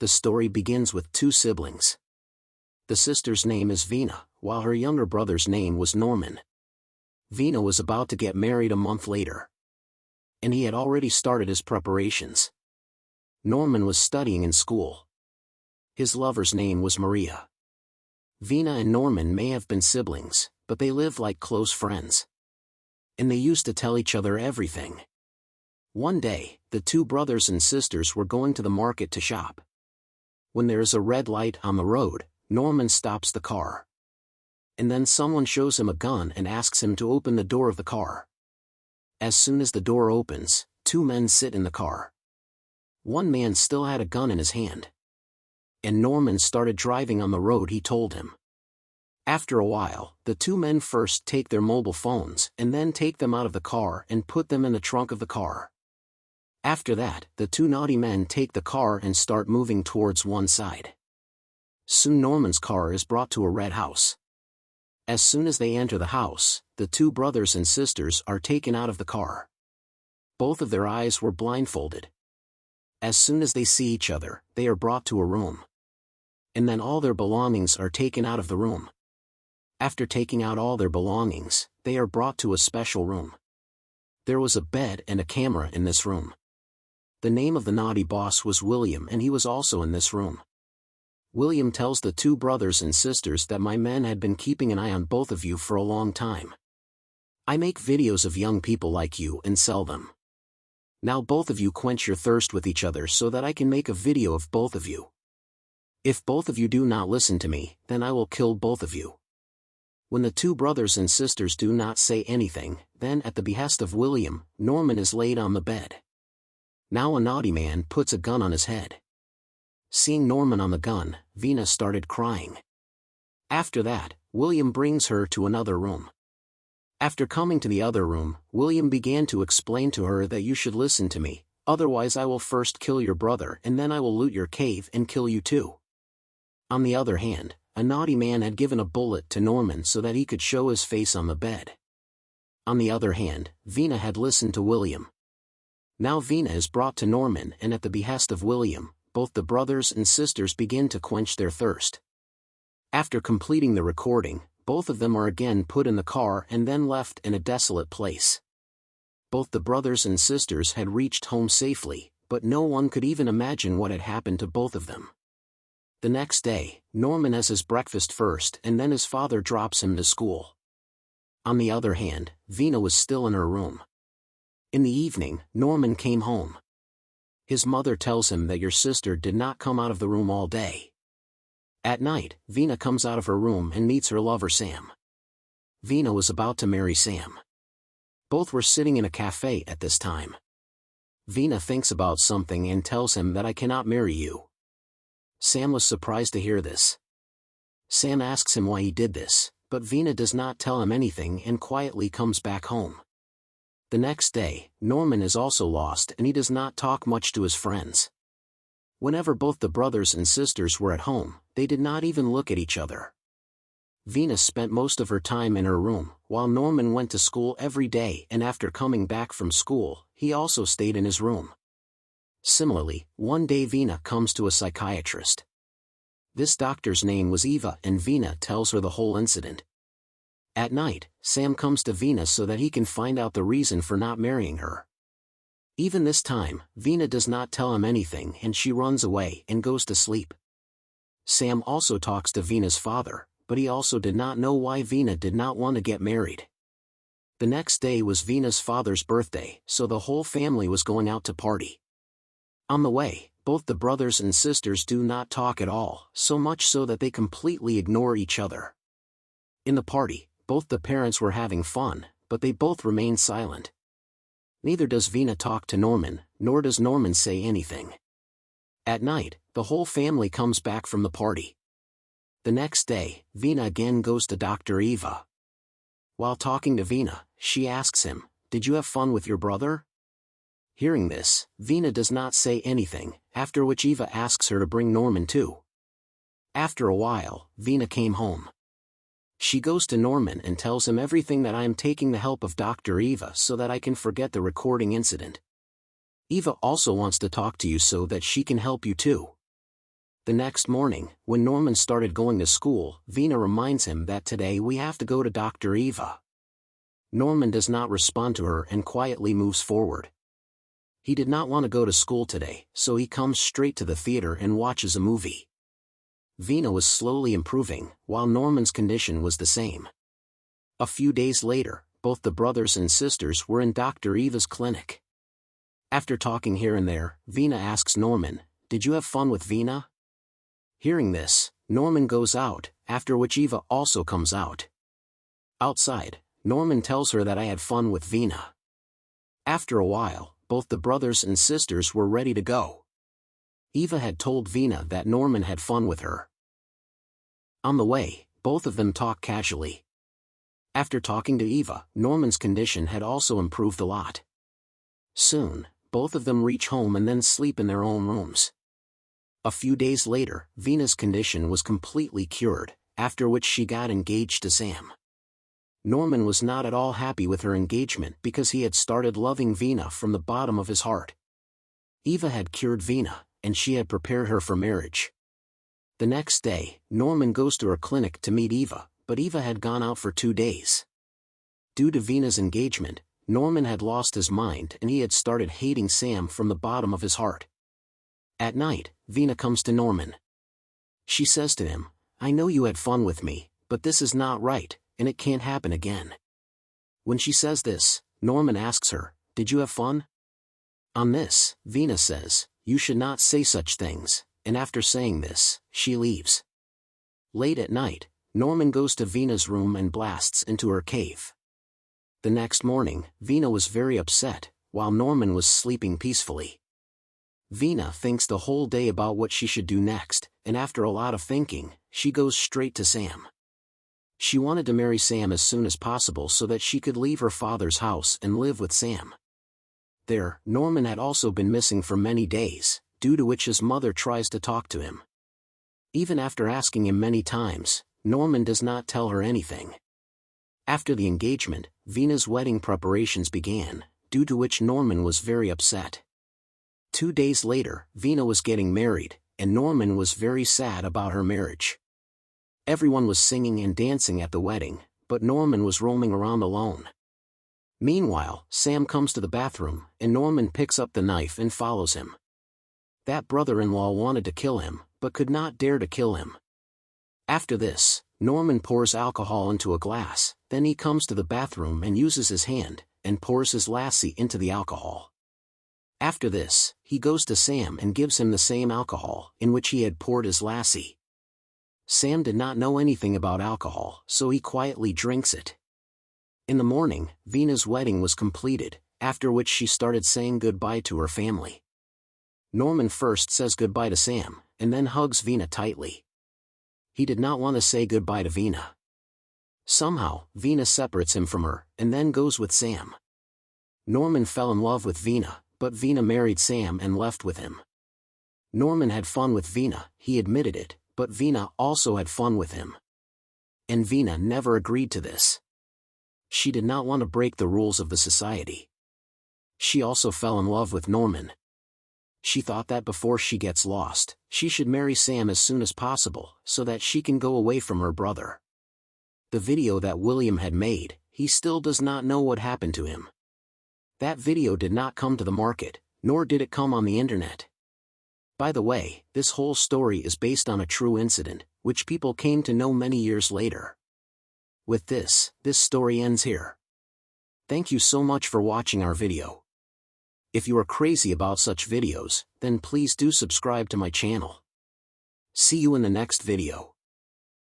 The story begins with two siblings. The sister's name is Vina, while her younger brother's name was Norman. Vina was about to get married a month later, and he had already started his preparations. Norman was studying in school. His lover's name was Maria. Vina and Norman may have been siblings, but they lived like close friends. And they used to tell each other everything. One day, the two brothers and sisters were going to the market to shop. When there is a red light on the road, Norman stops the car. And then someone shows him a gun and asks him to open the door of the car. As soon as the door opens, two men sit in the car. One man still had a gun in his hand. And Norman started driving on the road he told him. After a while, the two men first take their mobile phones and then take them out of the car and put them in the trunk of the car. After that, the two naughty men take the car and start moving towards one side. Soon Norman's car is brought to a red house. As soon as they enter the house, the two brothers and sisters are taken out of the car. Both of their eyes were blindfolded. As soon as they see each other, they are brought to a room. And then all their belongings are taken out of the room. After taking out all their belongings, they are brought to a special room. There was a bed and a camera in this room. The name of the naughty boss was William, and he was also in this room. William tells the two brothers and sisters that my men had been keeping an eye on both of you for a long time. I make videos of young people like you and sell them. Now both of you quench your thirst with each other so that I can make a video of both of you. If both of you do not listen to me, then I will kill both of you. When the two brothers and sisters do not say anything, then at the behest of William, Norman is laid on the bed. Now a naughty man puts a gun on his head. Seeing Norman on the gun, Vina started crying. After that, William brings her to another room. After coming to the other room, William began to explain to her that you should listen to me, otherwise I will first kill your brother and then I will loot your cave and kill you too. On the other hand, a naughty man had given a bullet to Norman so that he could show his face on the bed. On the other hand, Vina had listened to William. Now Vina is brought to Norman, and at the behest of William, both the brothers and sisters begin to quench their thirst. After completing the recording, both of them are again put in the car and then left in a desolate place. Both the brothers and sisters had reached home safely, but no one could even imagine what had happened to both of them. The next day, Norman has his breakfast first and then his father drops him to school. On the other hand, Vina was still in her room. In the evening, Norman came home. His mother tells him that your sister did not come out of the room all day. At night, Vina comes out of her room and meets her lover Sam. Vina was about to marry Sam. Both were sitting in a cafe at this time. Vina thinks about something and tells him that I cannot marry you. Sam was surprised to hear this. Sam asks him why he did this, but Vina does not tell him anything and quietly comes back home. The next day, Norman is also lost and he does not talk much to his friends. Whenever both the brothers and sisters were at home, they did not even look at each other. Vina spent most of her time in her room, while Norman went to school every day, and after coming back from school, he also stayed in his room. Similarly, one day Vina comes to a psychiatrist. This doctor's name was Eva, and Vina tells her the whole incident. At night, Sam comes to Vina so that he can find out the reason for not marrying her. Even this time, Vina does not tell him anything and she runs away and goes to sleep. Sam also talks to Vina's father, but he also did not know why Vina did not want to get married. The next day was Vina's father's birthday, so the whole family was going out to party. On the way, both the brothers and sisters do not talk at all, so much so that they completely ignore each other. In the party, both the parents were having fun, but they both remain silent. Neither does Vina talk to Norman, nor does Norman say anything. At night, the whole family comes back from the party. The next day, Vina again goes to Dr. Eva. While talking to Vina, she asks him, "Did you have fun with your brother?" Hearing this, Vina does not say anything, after which Eva asks her to bring Norman too. After a while, Vina came home. She goes to Norman and tells him everything, that I am taking the help of Dr. Eva so that I can forget the recording incident. Eva also wants to talk to you so that she can help you too. The next morning, when Norman started going to school, Vina reminds him that today we have to go to Dr. Eva. Norman does not respond to her and quietly moves forward. He did not want to go to school today, so he comes straight to the theater and watches a movie. Vina was slowly improving, while Norman's condition was the same. A few days later, both the brothers and sisters were in Dr. Eva's clinic. After talking here and there, Vina asks Norman, "Did you have fun with Vina?" Hearing this, Norman goes out, after which Eva also comes out. Outside, Norman tells her that I had fun with Vina. After a while, both the brothers and sisters were ready to go. Eva had told Vina that Norman had fun with her. On the way, both of them talk casually. After talking to Eva, Norman's condition had also improved a lot. Soon, both of them reach home and then sleep in their own rooms. A few days later, Vina's condition was completely cured, after which she got engaged to Sam. Norman was not at all happy with her engagement because he had started loving Vina from the bottom of his heart. Eva had cured Vina, and she had prepared her for marriage. The next day, Norman goes to her clinic to meet Eva, but Eva had gone out for 2 days. Due to Vina's engagement, Norman had lost his mind and he had started hating Sam from the bottom of his heart. At night, Vina comes to Norman. She says to him, "I know you had fun with me, but this is not right, and it can't happen again." When she says this, Norman asks her, "Did you have fun?" On this, Vina says, "You should not say such things," and after saying this, she leaves. Late at night, Norman goes to Vina's room and blasts into her cave. The next morning, Vina was very upset, while Norman was sleeping peacefully. Vina thinks the whole day about what she should do next, and after a lot of thinking, she goes straight to Sam. She wanted to marry Sam as soon as possible so that she could leave her father's house and live with Sam. There, Norman had also been missing for many days, due to which his mother tries to talk to him. Even after asking him many times, Norman does not tell her anything. After the engagement, Vina's wedding preparations began, due to which Norman was very upset. 2 days later, Vina was getting married, and Norman was very sad about her marriage. Everyone was singing and dancing at the wedding, but Norman was roaming around alone. Meanwhile, Sam comes to the bathroom, and Norman picks up the knife and follows him. That brother-in-law wanted to kill him, but could not dare to kill him. After this, Norman pours alcohol into a glass, then he comes to the bathroom and uses his hand, and pours his lassie into the alcohol. After this, he goes to Sam and gives him the same alcohol in which he had poured his lassie. Sam did not know anything about alcohol, so he quietly drinks it. In the morning, Vina's wedding was completed, after which she started saying goodbye to her family. Norman first says goodbye to Sam, and then hugs Vina tightly. He did not want to say goodbye to Vina. Somehow, Vina separates him from her, and then goes with Sam. Norman fell in love with Vina, but Vina married Sam and left with him. Norman had fun with Vina, he admitted it, but Vina also had fun with him. And Vina never agreed to this. She did not want to break the rules of the society. She also fell in love with Norman. She thought that before she gets lost, she should marry Sam as soon as possible, so that she can go away from her brother. The video that William had made, he still does not know what happened to him. That video did not come to the market, nor did it come on the internet. By the way, this whole story is based on a true incident, which people came to know many years later. With this story ends here. Thank you so much for watching our video. If you are crazy about such videos, then please do subscribe to my channel. See you in the next video.